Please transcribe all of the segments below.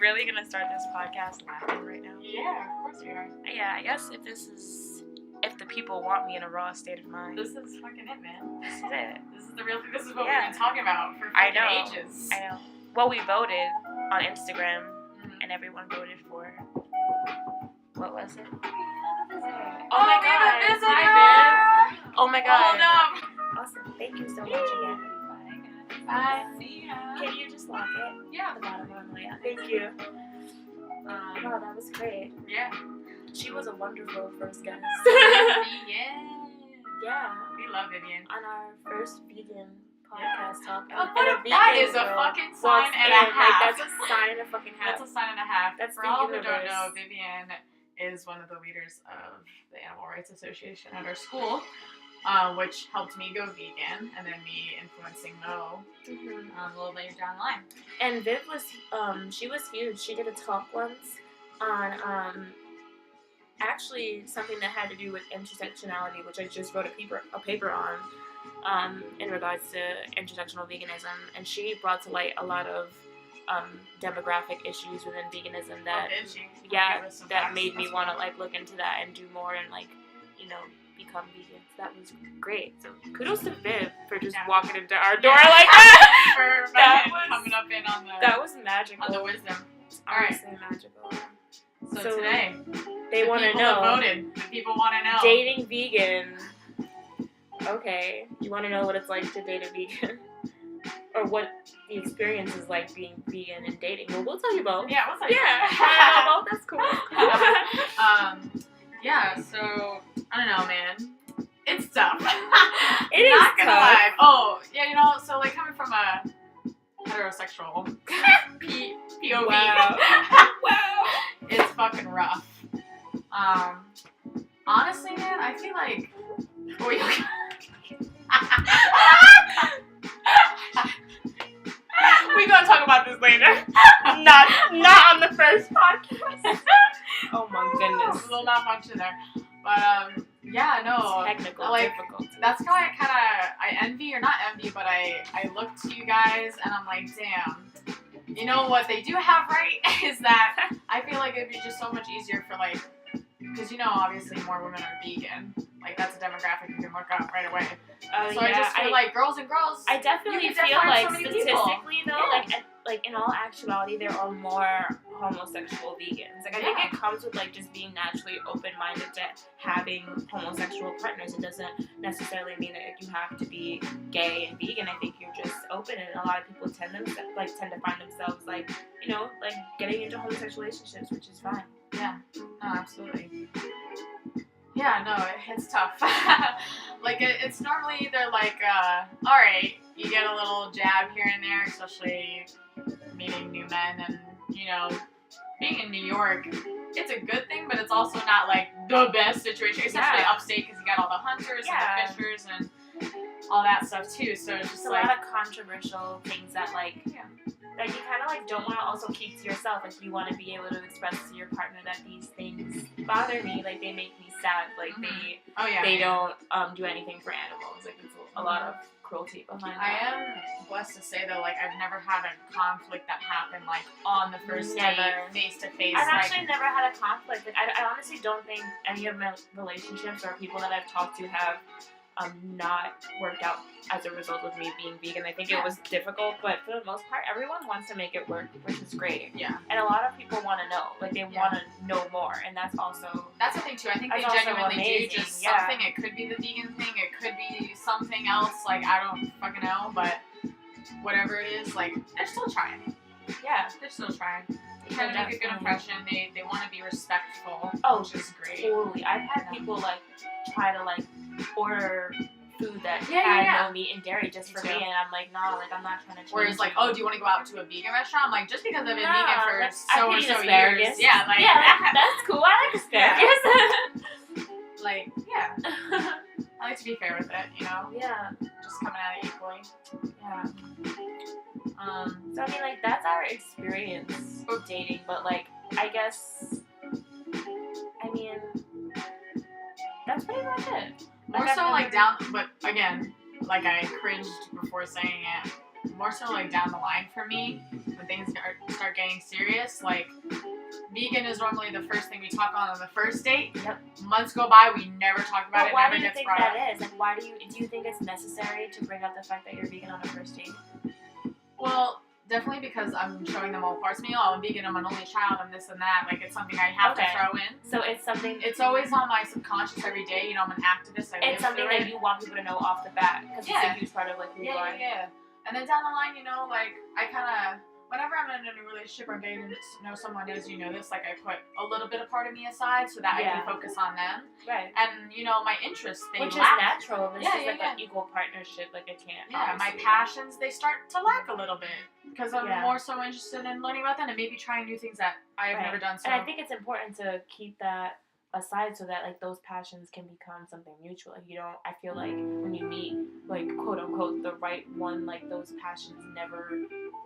really gonna start this podcast laughing right now? Yeah, of course we are. Yeah, I guess if the people want me in a raw state of mind. This is fucking it, man. This is it. This is the real thing. This is what we've been talking about for fucking ages. I know. Well, we voted on Instagram, and everyone voted for. What was it? Oh my god! Hi, Viv. Oh my god! Hold up. Awesome. Thank you so much again. Bye. See ya. Can you just lock it? Yeah. The bottom one. Yeah. Thank you. Wow, that was great. Yeah. She was a wonderful first guest. Vivian. Yeah. We love Vivian. On our first vegan podcast talk. That is a fucking sign and a half. Like, that's a sign and a fucking half. That's a sign and a half. That's for the all universe. who don't know, Vivian is one of the leaders of the Animal Rights Association at our school, which helped me go vegan, and then me influencing Mo a little later down the line. And Viv was, she was huge. She did a talk once on, actually something that had to do with intersectionality, which I just wrote a paper on, in regards to intersectional veganism, and she brought to light a lot of demographic issues within veganism that that made me want to like look into that and do more and like, you know, become vegan. So that was great. So kudos to Viv for just walking into our door like that. For that was coming up in on the that was magical. on the wisdom. All right, magical. So today they want to know. Voted. The people want to know. Dating vegan. Okay, you want to know what it's like to date a vegan? Or what the experience is like being vegan and dating. Well, we'll tell you both. Yeah, we'll tell you both. That's cool. Yeah, so, I don't know, man. It's tough. It is Not gonna tough. lie. Oh, yeah, you know, so, like, coming from a heterosexual POV. Wow. It's fucking rough. Honestly, man, I feel like... We're gonna talk about this later. Not on the first podcast. Oh my goodness. A little malfunction there. But, yeah, no. Technical difficulty. That's why I envy, or not envy, but I look to you guys and I'm like, damn. You know what they do have right is that I feel like it'd be just so much easier for, like, because, you know, obviously more women are vegan. Like, that's a demographic you can look up right away. So I just feel like girls and girls. I definitely feel like statistically, though, like in all actuality, there are more homosexual vegans. Like, I think it comes with, like, just being naturally open-minded to having homosexual partners. It doesn't necessarily mean that you have to be gay and vegan. I think you're just open, and a lot of people tend to find themselves, like, you know, like, getting into homosexual relationships, which is fine. Yeah, no, absolutely. Yeah, no, it's tough. Like, it's normally either like, alright, you get a little jab here and there, especially meeting new men and, you know, being in New York, it's a good thing, but it's also not, like, the best situation, especially upstate, because you got all the hunters and the fishers and all that stuff, too, so it's just, a lot of controversial things that, like, that you kind of, like, don't want to also keep to yourself. Like, you want to be able to express to your partner that these things bother me, like, they make me sad, like, they don't do anything for animals. Like, there's a lot of cruelty behind that. I am blessed to say, though, like, I've never had a conflict that happened, like, on the first date, face-to-face. I've actually never had a conflict. Like, I honestly don't think any of my relationships or people that I've talked to have not worked out as a result of me being vegan. I think it was difficult, but for the most part, everyone wants to make it work, which is great. Yeah. And a lot of people want to know. Like, they want to know more, and that's also... That's the thing, too. I think they genuinely do just something. It could be the vegan thing. It could be something else. Like, I don't fucking know, but whatever it is, like, they're still trying. Yeah, they're still trying. They try to make a good impression. They want to be respectful, which is great. Totally. I've had people, like, try to, like, order food that had no meat and dairy just for me, and I'm like, no, like, I'm not trying to change. Whereas, like, oh, do you want to go out to a vegan restaurant? I'm like, just because I've been vegan for so and so asparagus. years. Yeah, like, that's cool. I like asparagus. Like, I like to be fair with it, you know? Yeah. Just coming at it equally. Yeah. So, I mean, like, that's our experience of dating, but, like, I guess, I mean, that's pretty much it. More so, like, down, but again, like, I cringed before saying it, more so, like, down the line for me, the when things start getting serious, like, vegan is normally the first thing we talk on the first date. Yep. Months go by, we never talk about it. Why Never do you gets think brought up. that is? Like, why do you think it's necessary to bring up the fact that you're vegan on a first date? Well, definitely because I'm showing them all parts of me. Oh, I'm vegan, I'm an only child, I'm this and that. Like, it's something I have to throw in. So it's something... It's always on my subconscious every day. You know, I'm an activist. It's something that you want people to know off the bat. Because it's a huge part of, like, who you are. Yeah. And then down the line, you know, like, I kind of... Whenever I'm in a new relationship or getting to know someone, as you know this, like, I put a little bit of part of me aside so that I can focus on them. Right. And, you know, my interests, they Which lack. is natural. This is like an equal partnership, like, it can't. Yeah, my passions, they start to lack a little bit. Because I'm more so interested in learning about them and maybe trying new things that I've never done. So. And I think it's important to keep that aside so that, like, those passions can become something mutual. Like, you don't, I feel like when you meet, like, quote unquote, the right one, like, those passions never,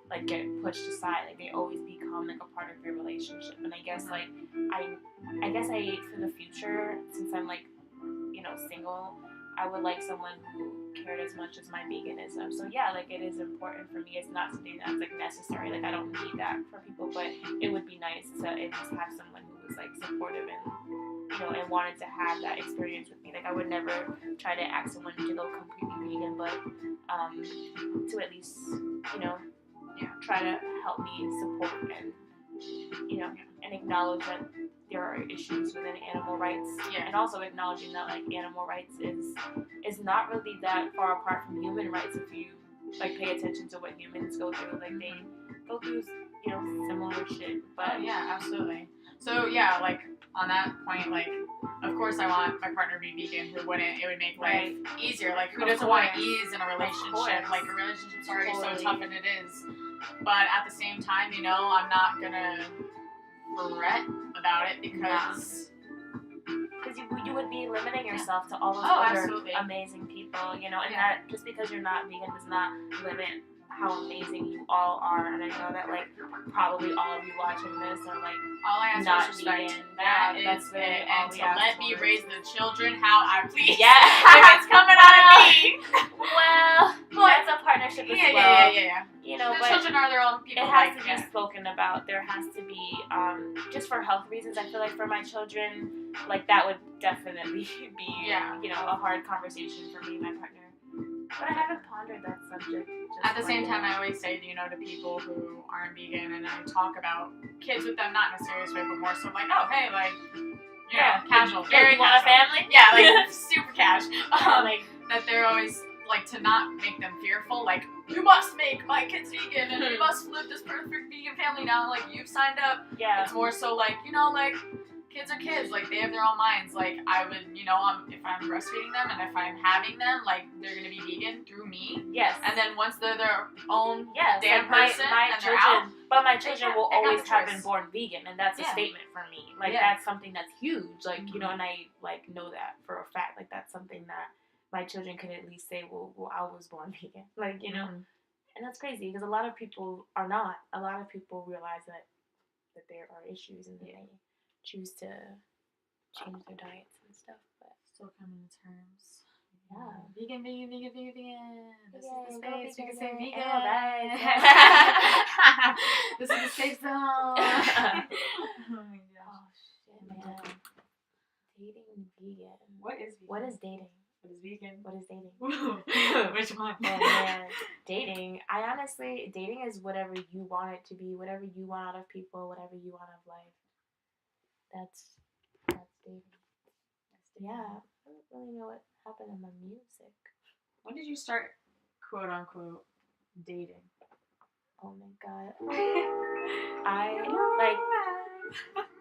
like, get pushed aside. Like, they always become, like, a part of your relationship. And I guess, like, I guess for the future, since I'm, like, you know, single, I would like someone who cared as much as my veganism. So yeah, like, it is important for me. It's not something that's, like, necessary. Like, I don't need that for people, but it would be nice to at least have someone who was, like, supportive and, you know, and wanted to have that experience with me. Like, I would never try to ask someone to go completely vegan, but to at least, you know, try to help me support and, you know, and acknowledge that there are issues within animal rights, and also acknowledging that, like, animal rights is not really that far apart from human rights if you, like, pay attention to what humans go through. Like, they go through, you know, similar shit. But yeah, absolutely. So yeah, like, on that point, like, of course I want my partner to be vegan. Who wouldn't? It would make life easier. Like, who doesn't want ease in a relationship? Like, a relationship's already so tough, and it is. But at the same time, you know, I'm not gonna fret about it because you would be limiting yourself to all those other amazing people, you know, and that just because you're not vegan does not limit how amazing you all are. And I know that, like, probably all of you watching this are, like, all I ask not is respect. vegan. That's really it. all And we to ask let for. me raise the children how I please. Yeah. If it's coming out of me. Well, that's a partnership as well. Yeah. You know, the but children are their own people. It has to be spoken about. There has to be, just for health reasons. I feel like for my children, like, that would definitely be, you know, a hard conversation for me and my partner. But I haven't pondered that subject. At the same time, I always say, you know, to people who aren't vegan, and I talk about kids with them, not in a serious way, but more so like, oh, hey, like, you know, casual, very you want casual. a family? Yeah, like, super cash. Like, that they're always, like, to not make them fearful, like, you must make my kids vegan, and you must live this perfect vegan family now, like, you've signed up. Yeah. It's more so, like, you know, like, kids are kids, like, they have their own minds. Like, I would, you know, if I'm breastfeeding them and if I'm having them, like, they're gonna be vegan through me. Yes. And then once they're their own damn like person my and children, they're out, but my children will always have choice. been born vegan, and that's a statement for me. Like, that's something that's huge. Like, you know, and I, like, know that for a fact. Like, that's something that my children can at least say, well, I was born vegan. Like, you know, and that's crazy because a lot of people are not. A lot of people realize that there are issues and they choose to change their diets and stuff, but still coming to terms. Yeah. Vegan. This is the space. We can say vegan. vegan. This is the safe zone. Oh my gosh. Oh shit, man. Dating vegan. What is vegan? What is dating? What is vegan? What is dating? Which one? Oh man, dating. Dating is whatever you want it to be, whatever you want out of people, whatever you want out of life. That's dating. Yeah, I don't really know what happened in my music. When did you start, quote unquote, dating? Oh my god. I, like,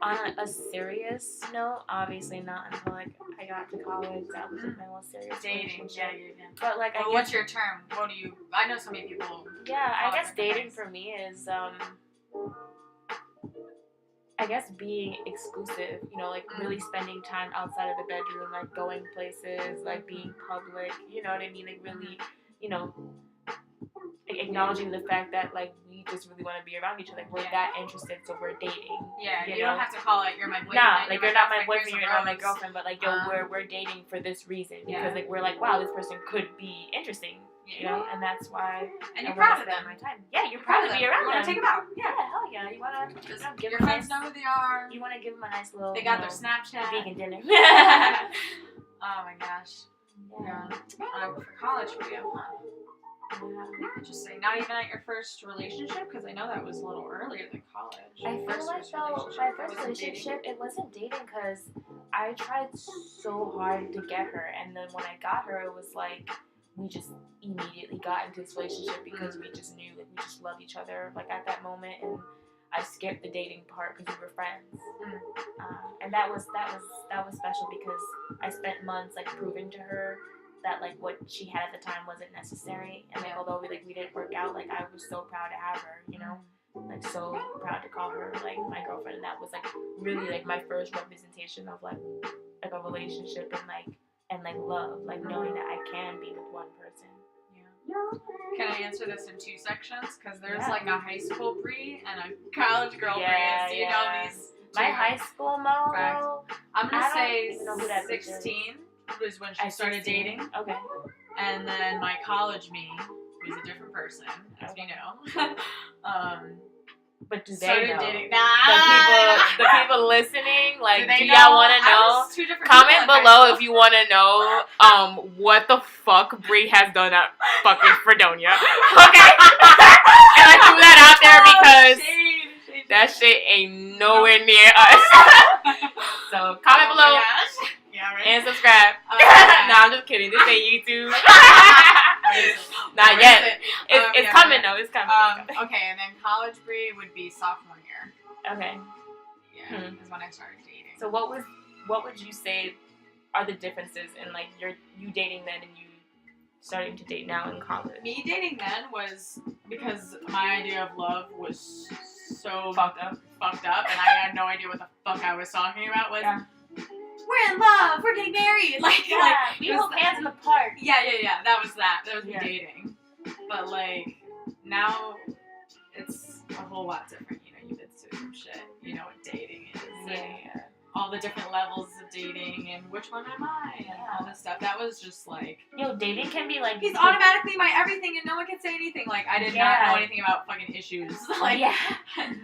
on a serious note, obviously not until, like, I got to college. That was my most serious dating. Yeah. But, like, well, what's your term? What do you? I know so many people. Yeah, I guess dating for me is I guess being exclusive, you know, like really spending time outside of the bedroom, like going places, like being public, you know what I mean? Like really, you know, acknowledging the fact that, like, we just really want to be around each other. Like, we're that interested, so we're dating. Yeah, you don't have to call it you're my boyfriend. Nah, like, you're not my boyfriend, you're not my girlfriend, but, like, yo, we're dating for this reason. Because, like, we're like, wow, this person could be interesting. you know, and that's why. And you're I wanna proud of spend them. my time. Yeah, you're proud to be around You want them. to take them out. Yeah, hell yeah. You wanna Just give your them a friends nice, know who they are. You wanna give them a nice little. They got their Snapchat. vegan dinner. Oh my gosh. Yeah. For college for you, huh? Interesting. Not even at your first relationship, because I know that was a little earlier than college. I feel like though my first relationship, it wasn't dating because I tried so hard to get her, and then when I got her, it was like we just immediately got into this relationship because we just knew like we just loved each other like at that moment, and I skipped the dating part because we were friends, and that was special because I spent months like proving to her that like what she had at the time wasn't necessary, and like although we didn't work out, like I was so proud to have her, you know, like so proud to call her like my girlfriend, and that was like really like my first representation of like a relationship and love, like knowing that I can be with one person. Can I answer this in two sections? Because there's like a high school Bree and a college girl Bree. Yeah, Do you know these? My high school Mo, though, I'm gonna say even know who that bitch is. 16 was when she started dating. Okay. And then my college me, who's a different person, as we know. But do they started know? dating. The people listening, like, do know? y'all want to know? Comment below if you want to know what the fuck Bree has done at fucking Fredonia. Okay? And I threw that out there because that shit ain't nowhere near us. So comment below and subscribe. Nah, I'm just kidding. This ain't YouTube. Not yet. It's coming though. It's coming. Okay, and then college Bree would be sophomore year. Okay. Yeah, is when I started dating. So what would you say are the differences in like you dating then and you starting to date now in college? Me dating then was because my idea of love was so fucked up, and I had no idea what the fuck I was talking about. We're in love. We're getting married. We hold hands in the park. Yeah. That was me dating. But like now, it's a whole lot different. You know, you've been through some shit. You know what dating is. And all the different levels of dating and which one am I and all this stuff. That was just like dating can be like he's automatically my everything and no one can say anything. Like I did not know anything about fucking issues. Like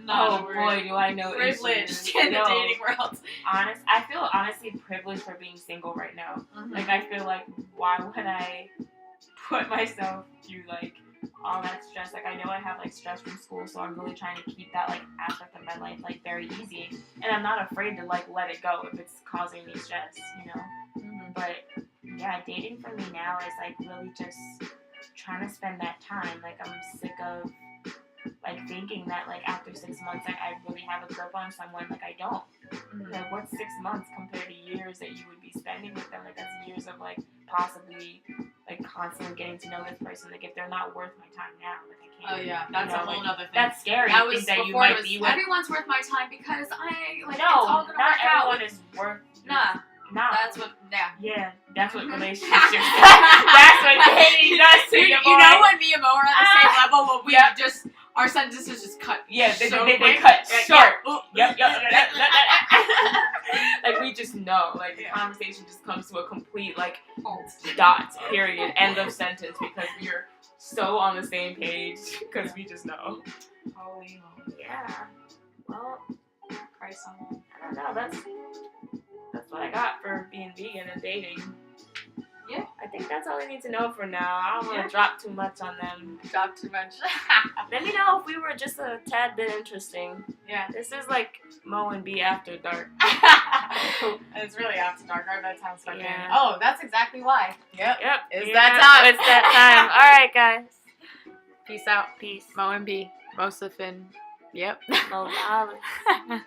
oh boy, do I know privileged in the dating world. I feel honestly privileged for being single right now. Mm-hmm. Like I feel like why would I put myself through like all that stress? Like I know I have like stress from school, so I'm really trying to keep that like aspect of my life like very easy, and I'm not afraid to like let it go if it's causing me stress, you know. Mm-hmm. But yeah, dating for me now is like really just trying to spend that time. Like I'm sick of like thinking that like after 6 months like I really have a grip on someone. Like I don't. Mm-hmm. Like what's 6 months compared to years that you would be spending with them? Like that's years of like possibly like constantly getting to know this person. Like if they're not worth my time now, like I can't. Oh yeah, that's a whole other thing. That's scary. That was that before you might be with. Everyone's worth my time because I like. No, it's all gonna not work everyone out. is worth. Nah. That's what. Yeah, that's what relationships. That's what dating does to you. You know when me and Mo are on the same level, when we just our sentences just cut. Yeah, they quick. cut short. Yep. Like we just know, like the conversation just comes to a complete like dot, period, end of sentence because we're so on the same page because we just know. Holy moly. Yeah. Well, Christ on. I don't know. That's what I got for being vegan and dating. Yeah. I think that's all I need to know for now. I don't want to drop too much on them. Drop too much. Let me know if we were just a tad bit interesting. Yeah. This is like Mo and B after dark. It's really after dark. That sounds fucking. Yeah. Oh, that's exactly why. Yep. It's that time. It's that time. All right, guys. Peace out. Peace. Mo and B. Mosif and. Yep. Mo Alice.